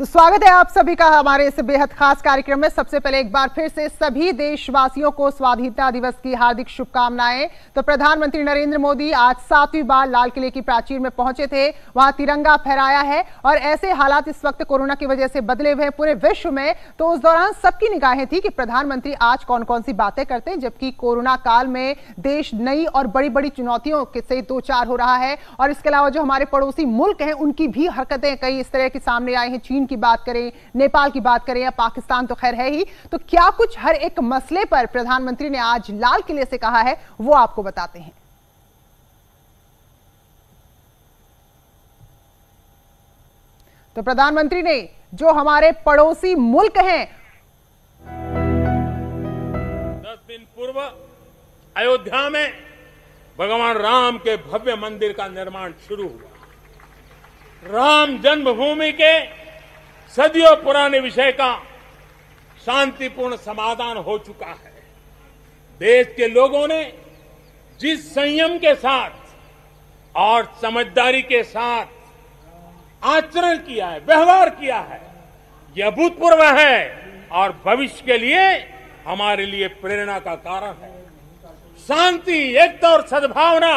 तो स्वागत है आप सभी का हमारे इस बेहद खास कार्यक्रम में। सबसे पहले एक बार फिर से सभी देशवासियों को स्वाधीनता दिवस की हार्दिक शुभकामनाएं। तो प्रधानमंत्री नरेंद्र मोदी आज 7वीं बार लाल किले की प्राचीर में पहुंचे थे, वहां तिरंगा फहराया है और ऐसे हालात इस वक्त कोरोना की वजह से बदले हुए पूरे विश्व में, तो उस दौरान सबकी निगाहें थी कि प्रधानमंत्री आज कौन कौन सी बातें करते हैं, जबकि कोरोना काल में देश नई और बड़ी बड़ी चुनौतियों से दो चार हो रहा है। और इसके अलावा जो हमारे पड़ोसी मुल्क हैं उनकी भी हरकतें कई इस तरह की सामने आई हैं। चीन की बात करें, नेपाल की बात करें या पाकिस्तान तो खैर है ही, तो क्या कुछ हर एक मसले पर प्रधानमंत्री ने आज लाल किले से कहा है वो आपको बताते हैं। तो प्रधानमंत्री ने जो हमारे पड़ोसी मुल्क हैं, 10 दिन पूर्व अयोध्या में भगवान राम के भव्य मंदिर का निर्माण शुरू हुआ। राम जन्मभूमि के सदियों पुराने विषय का शांतिपूर्ण समाधान हो चुका है। देश के लोगों ने जिस संयम के साथ और समझदारी के साथ आचरण किया है, व्यवहार किया है, यह अभूतपूर्व है और भविष्य के लिए हमारे लिए प्रेरणा का कारण है। शांति, एकता और सद्भावना,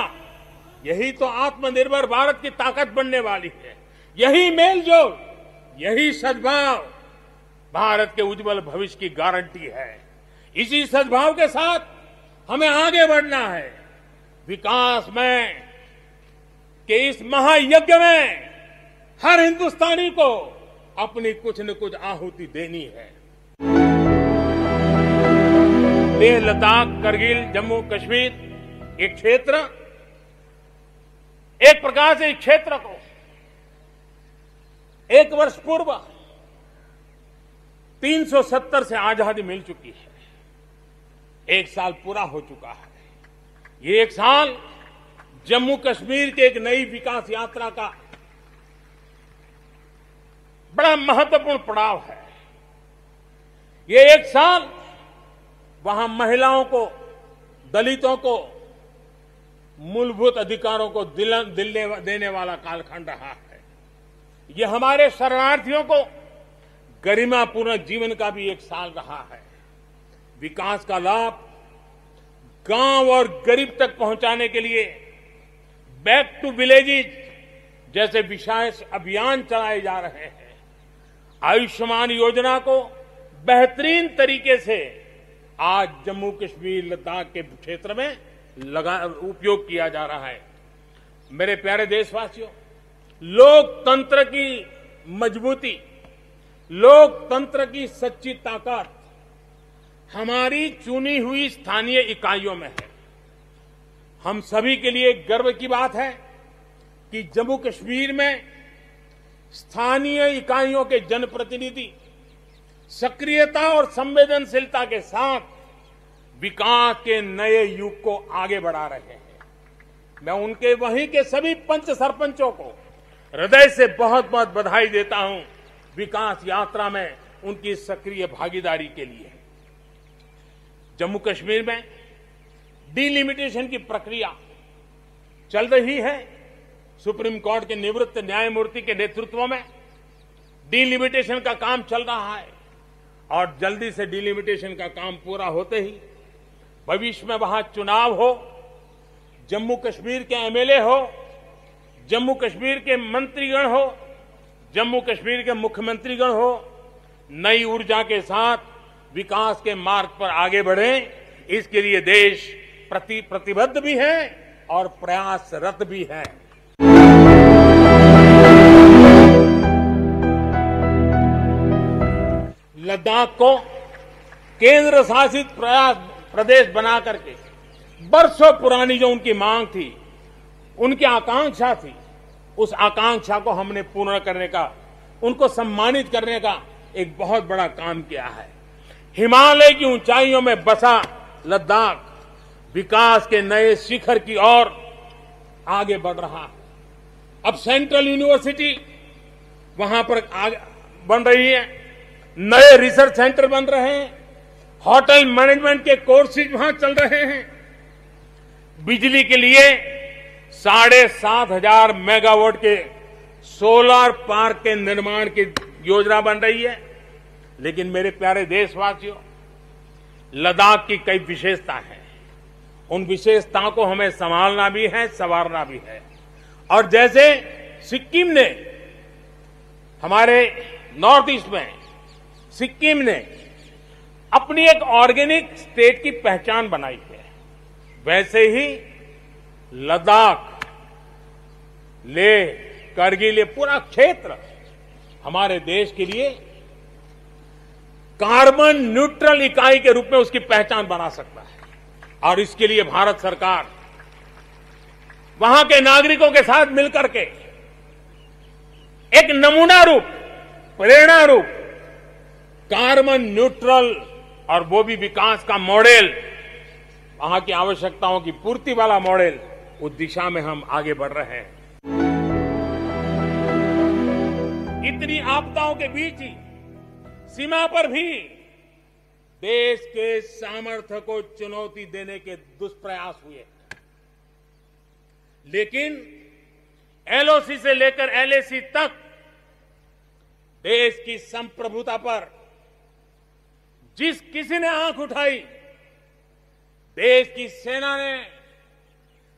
यही तो आत्मनिर्भर भारत की ताकत बनने वाली है। यही मेलजोल, यही सद्भाव भारत के उज्जवल भविष्य की गारंटी है। इसी सद्भाव के साथ हमें आगे बढ़ना है। विकास में के इस महायज्ञ में हर हिंदुस्तानी को अपनी कुछ न कुछ आहुति देनी है। लेह, लद्दाख, करगिल, जम्मू कश्मीर एक क्षेत्र, एक प्रकार से इस क्षेत्र को 1 वर्ष पूर्व 370 से आजादी मिल चुकी है। 1 साल पूरा हो चुका है। ये 1 साल जम्मू कश्मीर के एक नई विकास यात्रा का बड़ा महत्वपूर्ण पड़ाव है। ये 1 साल वहां महिलाओं को, दलितों को मूलभूत अधिकारों को देने वाला कालखंड रहा है। ये हमारे शरणार्थियों को गरिमापूर्ण जीवन का भी 1 साल रहा है। विकास का लाभ गांव और गरीब तक पहुंचाने के लिए बैक टू विलेजेस जैसे विशेष अभियान चलाए जा रहे हैं। आयुष्मान योजना को बेहतरीन तरीके से आज जम्मू कश्मीर, लद्दाख के क्षेत्र में उपयोग किया जा रहा है। मेरे प्यारे देशवासियों, लोकतंत्र की मजबूती, लोकतंत्र की सच्ची ताकत हमारी चुनी हुई स्थानीय इकाइयों में है। हम सभी के लिए गर्व की बात है कि जम्मू कश्मीर में स्थानीय इकाइयों के जनप्रतिनिधि सक्रियता और संवेदनशीलता के साथ विकास के नए युग को आगे बढ़ा रहे हैं। मैं उनके वहीं के सभी पंच सरपंचों को हृदय से बहुत बहुत बधाई देता हूं विकास यात्रा में उनकी सक्रिय भागीदारी के लिए। जम्मू कश्मीर में डिलिमिटेशन की प्रक्रिया चल रही है। सुप्रीम कोर्ट के निवृत्त न्यायमूर्ति के नेतृत्व में डिलिमिटेशन का काम चल रहा है और जल्दी से डिलिमिटेशन का काम पूरा होते ही भविष्य में वहां चुनाव हो, जम्मू कश्मीर के एमएलए हो, जम्मू कश्मीर के मंत्रीगण हो, जम्मू कश्मीर के मुख्यमंत्रीगण हो, नई ऊर्जा के साथ विकास के मार्ग पर आगे बढ़े। इसके लिए देश प्रतिबद्ध भी है और प्रयासरत भी है। लद्दाख को केंद्र शासित प्रदेश बना करके बरसों पुरानी जो उनकी मांग थी, उनकी आकांक्षा थी, उस आकांक्षा को हमने पूर्ण करने का, उनको सम्मानित करने का एक बहुत बड़ा काम किया है। हिमालय की ऊंचाइयों में बसा लद्दाख विकास के नए शिखर की ओर आगे बढ़ रहा है। अब सेंट्रल यूनिवर्सिटी वहां पर बन रही है, नए रिसर्च सेंटर बन रहे हैं, होटल मैनेजमेंट के कोर्सेज वहां चल रहे हैं। बिजली के लिए 7,500 मेगावाट के सोलर पार्क के निर्माण की योजना बन रही है, लेकिन मेरे प्यारे देशवासियों, लद्दाख की कई विशेषता हैं। उन विशेषताओं को हमें संभालना भी है, संवारना भी है। और जैसे सिक्किम ने, हमारे नॉर्थ ईस्ट में सिक्किम ने अपनी एक ऑर्गेनिक स्टेट की पहचान बनाई है, वैसे ही लद्दाख, लेह, करगिल, ये पूरा क्षेत्र हमारे देश के लिए कार्बन न्यूट्रल इकाई के रूप में उसकी पहचान बना सकता है। और इसके लिए भारत सरकार वहां के नागरिकों के साथ मिलकर के एक नमूना रूप, प्रेरणा रूप कार्बन न्यूट्रल और वो भी विकास का मॉडल, वहां की आवश्यकताओं की पूर्ति वाला मॉडल, उस दिशा में हम आगे बढ़ रहे हैं। इतनी आपदाओं के बीच ही सीमा पर भी देश के सामर्थ्य को चुनौती देने के दुष्प्रयास हुए, लेकिन एलओसी से लेकर एलएसी तक देश की संप्रभुता पर जिस किसी ने आंख उठाई, देश की सेना ने,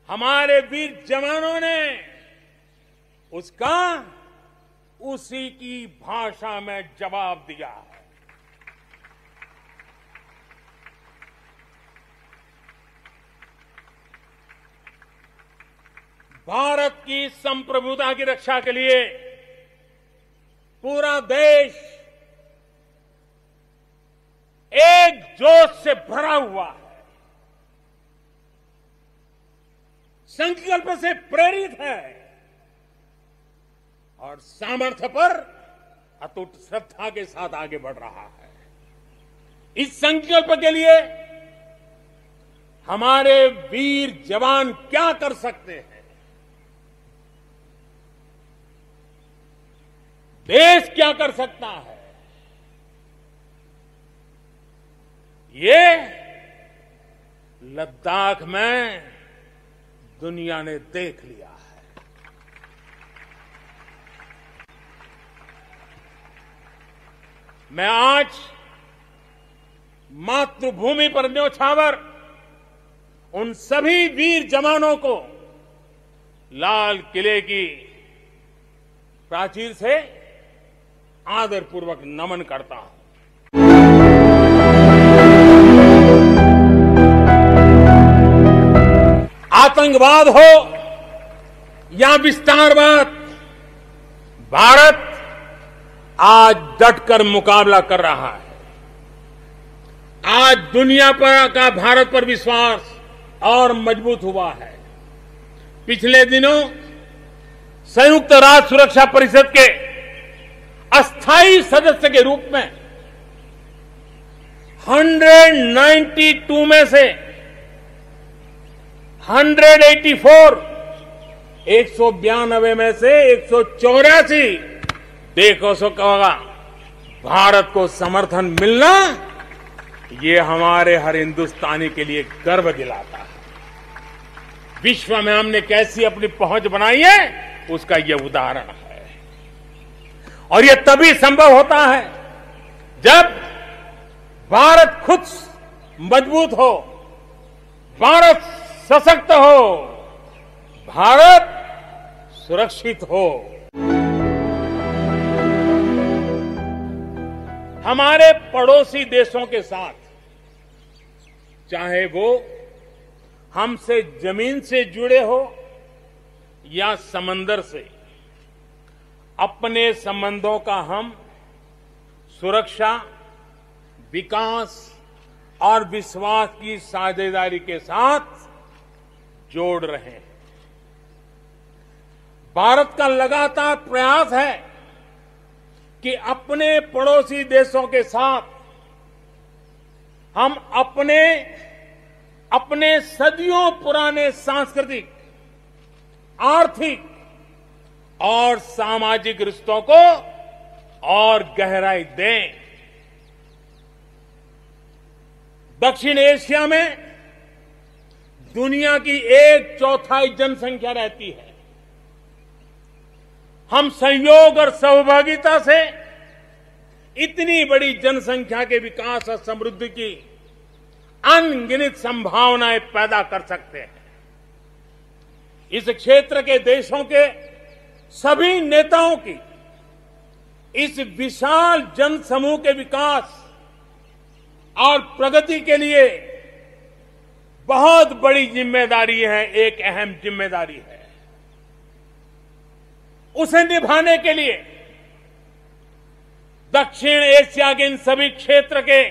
हमारे वीर जवानों ने उसका उसी की भाषा में जवाब दिया है। भारत की संप्रभुता की रक्षा के लिए पूरा देश एक जोश से भरा हुआ है, संकल्प से प्रेरित है और सामर्थ्य पर अटूट श्रद्धा के साथ आगे बढ़ रहा है। इस संकल्प के लिए हमारे वीर जवान क्या कर सकते हैं, देश क्या कर सकता है, ये लद्दाख में दुनिया ने देख लिया है। मैं आज मातृभूमि पर न्योछावर उन सभी वीर जवानों को लाल किले की प्राचीर से आदरपूर्वक नमन करता हूं। आतंकवाद हो या विस्तारवाद, भारत आज डटकर मुकाबला कर रहा है। आज दुनिया पर का भारत पर विश्वास और मजबूत हुआ है। पिछले दिनों संयुक्त राष्ट्र सुरक्षा परिषद के अस्थायी सदस्य के रूप में 192 में से 184, 192 में से 184 देशों से कहा भारत को समर्थन मिलना, ये हमारे हर हिंदुस्तानी के लिए गर्व दिलाता है। विश्व में हमने कैसी अपनी पहुंच बनाई है, उसका यह उदाहरण है। और यह तभी संभव होता है जब भारत खुद मजबूत हो, भारत सशक्त हो, भारत सुरक्षित हो। हमारे पड़ोसी देशों के साथ, चाहे वो हमसे जमीन से जुड़े हो या समंदर से, अपने संबंधों का हम सुरक्षा, विकास और विश्वास की साझेदारी के साथ जोड़ रहे हैं। भारत का लगातार प्रयास है कि अपने पड़ोसी देशों के साथ हम अपने सदियों पुराने सांस्कृतिक, आर्थिक और सामाजिक रिश्तों को और गहराई दें। दक्षिण एशिया में दुनिया की 1/4 जनसंख्या रहती है। हम सहयोग और सहभागिता से इतनी बड़ी जनसंख्या के विकास और समृद्धि की अनगिनत संभावनाएं पैदा कर सकते हैं। इस क्षेत्र के देशों के सभी नेताओं की इस विशाल जनसमूह के विकास और प्रगति के लिए बहुत बड़ी जिम्मेदारी है, एक अहम जिम्मेदारी है। उसे निभाने के लिए दक्षिण एशिया के इन सभी क्षेत्र के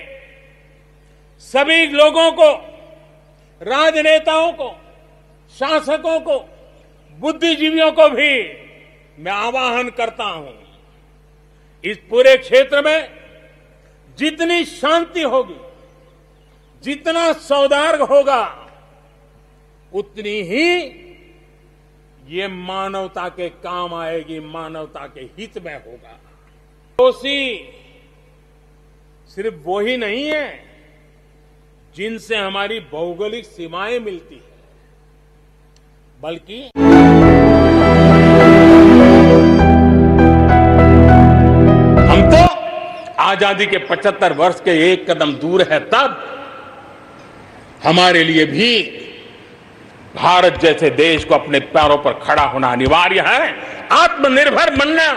सभी लोगों को, राजनेताओं को, शासकों को, बुद्धिजीवियों को भी मैं आह्वान करता हूं, इस पूरे क्षेत्र में जितनी शांति होगी, जितना सौहार्द होगा, उतनी ही ये मानवता के काम आएगी, मानवता के हित में होगा। पड़ोसी सिर्फ वो ही नहीं है जिनसे हमारी भौगोलिक सीमाएं मिलती है, बल्कि हम तो आजादी के 75 वर्ष के एक कदम दूर है। तब हमारे लिए भी भारत जैसे देश को अपने पैरों पर खड़ा होना अनिवार्य है, आत्मनिर्भर बनना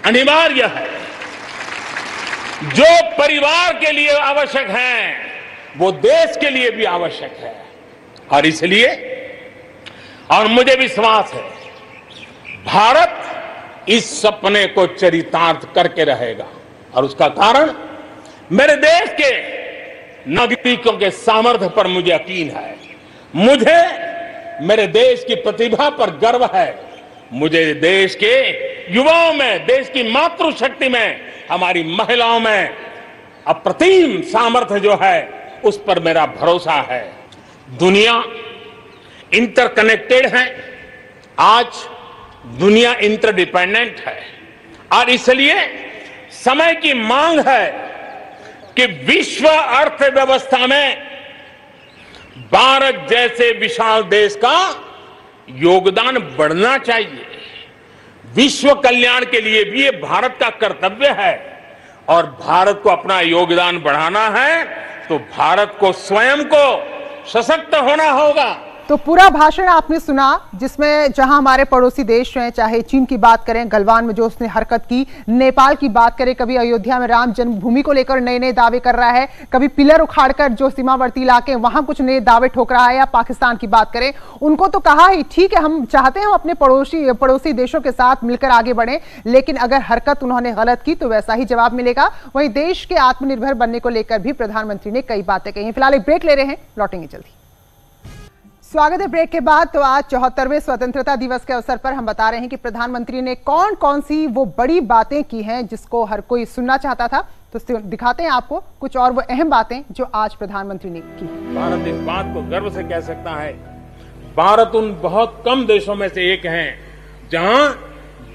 अनिवार्य है। जो परिवार के लिए आवश्यक है वो देश के लिए भी आवश्यक है। और इसलिए, और मुझे विश्वास है, भारत इस सपने को चरितार्थ करके रहेगा। और उसका कारण मेरे देश के नागरिकों के सामर्थ्य पर मुझे यकीन है, मुझे मेरे देश की प्रतिभा पर गर्व है, मुझे देश के युवाओं में, देश की मातृशक्ति में, हमारी महिलाओं में अप्रतिम सामर्थ्य जो है उस पर मेरा भरोसा है। दुनिया इंटरकनेक्टेड है, आज दुनिया इंटरडिपेंडेंट है और इसलिए समय की मांग है कि विश्व अर्थव्यवस्था में भारत जैसे विशाल देश का योगदान बढ़ना चाहिए। विश्व कल्याण के लिए भी ये भारत का कर्तव्य है और भारत को अपना योगदान बढ़ाना है तो भारत को स्वयं को सशक्त होना होगा। तो पूरा भाषण आपने सुना, जिसमें जहां हमारे पड़ोसी देश हैं, चाहे चीन की बात करें, गलवान में जो उसने हरकत की, नेपाल की बात करें, कभी अयोध्या में राम जन्मभूमि को लेकर नए नए दावे कर रहा है, कभी पिलर उखाड़कर जो सीमावर्ती इलाके वहां कुछ नए दावे ठोक रहा है, या पाकिस्तान की बात करें, उनको तो कहा ही ठीक है, हम चाहते हैं हम अपने पड़ोसी देशों के साथ मिलकर आगे बढ़े, लेकिन अगर हरकत उन्होंने गलत की तो वैसा ही जवाब मिलेगा। वहीं देश के आत्मनिर्भर बनने को लेकर भी प्रधानमंत्री ने कई बातें कही। फिलहाल एक ब्रेक ले रहे हैं, लौटेंगे जल्दी। स्वागत है ब्रेक के बाद। तो आज 74वें स्वतंत्रता दिवस के अवसर पर हम बता रहे हैं कि प्रधानमंत्री ने कौन कौन सी वो बड़ी बातें की हैं जिसको हर कोई सुनना चाहता था। तो दिखाते हैं आपको कुछ और वो अहम बातें जो आज प्रधानमंत्री ने की। भारत इस बात को गर्व से कह सकता है, भारत उन बहुत कम देशों में से एक है जहां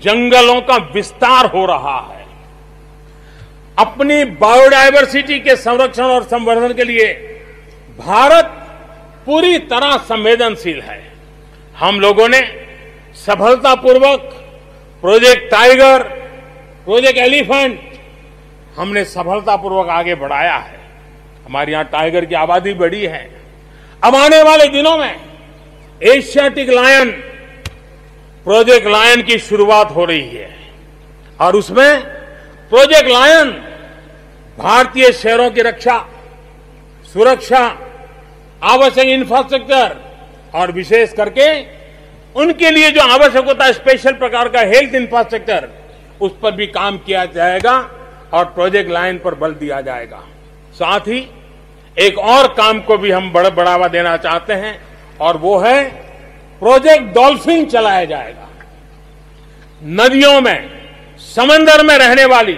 जंगलों का विस्तार हो रहा है। अपनी बायोडायवर्सिटी के संरक्षण और संवर्धन के लिए भारत पूरी तरह संवेदनशील है। हम लोगों ने सफलतापूर्वक प्रोजेक्ट टाइगर, प्रोजेक्ट एलिफेंट हमने सफलतापूर्वक आगे बढ़ाया है। हमारे यहां टाइगर की आबादी बढ़ी है। अब आने वाले दिनों में एशियाटिक लायन, प्रोजेक्ट लायन की शुरुआत हो रही है और उसमें प्रोजेक्ट लायन भारतीय शहरों की रक्षा, सुरक्षा, आवश्यक इंफ्रास्ट्रक्चर और विशेष करके उनके लिए जो आवश्यक होता है स्पेशल प्रकार का हेल्थ इंफ्रास्ट्रक्चर, उस पर भी काम किया जाएगा और प्रोजेक्ट लाइन पर बल दिया जाएगा। साथ ही एक और काम को भी हम बड़ा बढ़ावा देना चाहते हैं और वो है प्रोजेक्ट डॉल्फिन चलाया जाएगा। नदियों में, समंदर में रहने वाली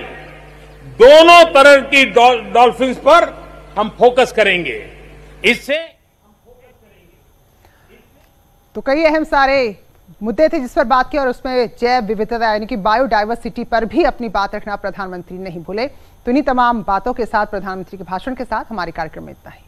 दोनों तरह की डॉल्फिन्स पर हम फोकस करेंगे। इससे तो कई अहम सारे मुद्दे थे जिस पर बात की और उसमें जैव विविधता यानी कि बायोडायवर्सिटी पर भी अपनी बात रखना प्रधानमंत्री नहीं भूले। तो इन्हीं तमाम बातों के साथ, प्रधानमंत्री के भाषण के साथ हमारे कार्यक्रम में इतना ही।